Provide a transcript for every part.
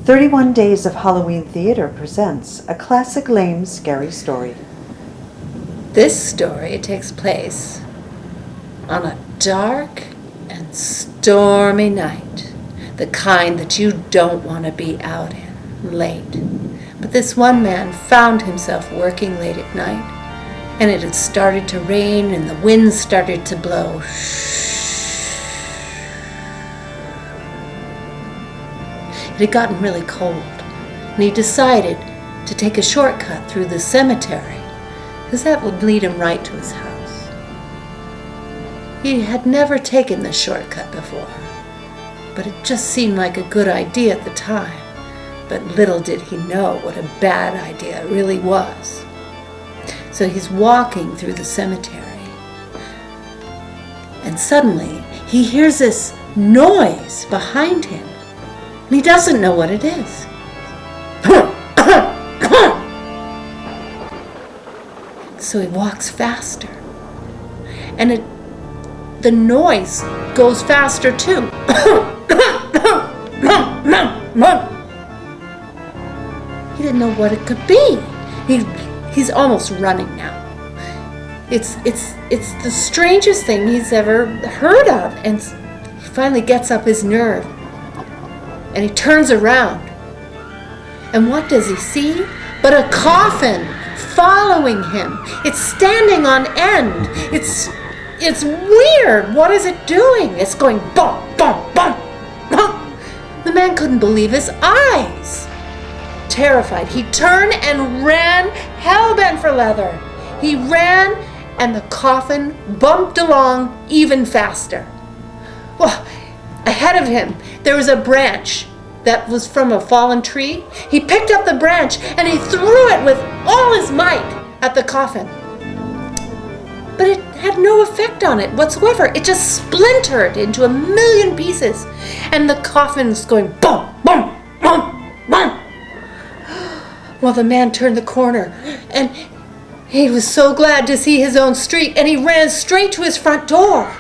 31 Days of Halloween Theater presents a classic lame scary story. This story takes place on a dark and stormy night, the kind that you don't want to be out in late. But this one man found himself working late at night, and it had started to rain and the wind started to blow. It had gotten really cold, and he decided to take a shortcut through the cemetery, because that would lead him right to his house. He had never taken this shortcut before, but it just seemed like a good idea at the time. But little did he know what a bad idea it really was. So he's walking through the cemetery, and suddenly he hears this noise behind him. And he doesn't know what it is. So he walks faster. And the noise goes faster too. He didn't know what it could be. He's almost running now. It's the strangest thing he's ever heard of. And he finally gets up his nerve. And he turns around. And what does he see? But a coffin following him. It's standing on end. It's weird. What is it doing? It's going bump, bump, bump, bump. The man couldn't believe his eyes. Terrified, he turned and ran, hell-bent for leather. He ran, and the coffin bumped along even faster. Well, ahead of him, there was a branch that was from a fallen tree. He picked up the branch and he threw it with all his might at the coffin. But it had no effect on it whatsoever. It just splintered into a million pieces. And the coffin's going boom, boom, boom, boom. Well, the man turned the corner and he was so glad to see his own street, and he ran straight to his front door.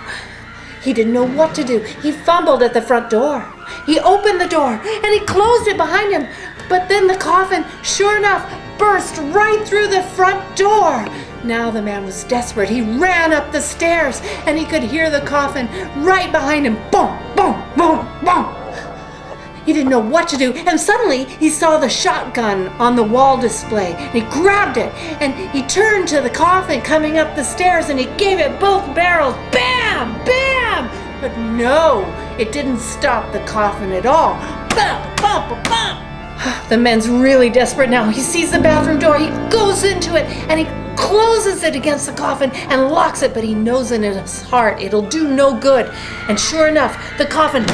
He didn't know what to do. He fumbled at the front door. He opened the door and he closed it behind him. But then the coffin, sure enough, burst right through the front door. Now the man was desperate. He ran up the stairs and he could hear the coffin right behind him. Boom, boom, boom, boom. He didn't know what to do, and suddenly he saw the shotgun on the wall display. And he grabbed it and he turned to the coffin coming up the stairs and he gave it both barrels. Bam! Bam! But no, it didn't stop the coffin at all. Bam! Bam! Bam! Bam! The man's really desperate now. He sees the bathroom door. He goes into it and he closes it against the coffin and locks it. But he knows in his heart it'll do no good. And sure enough, the coffin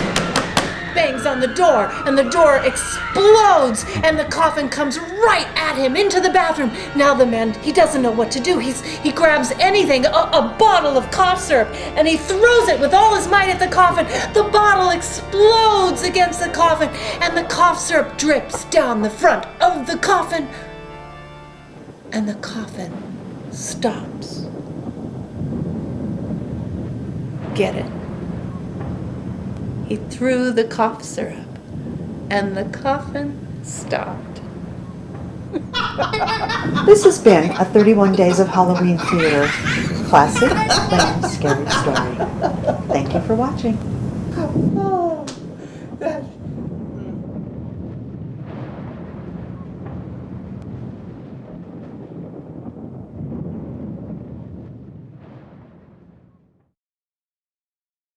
bangs on the door, and the door explodes, and the coffin comes right at him into the bathroom. Now the man, he doesn't know what to do. He grabs anything, a bottle of cough syrup, and he throws it with all his might at the coffin. The bottle explodes against the coffin, and the cough syrup drips down the front of the coffin, and the coffin stops. Get it? He threw the cough syrup, and the coffin stopped. This has been a 31 Days of Halloween Theater classic lame scary story. Thank you for watching. Oh, that's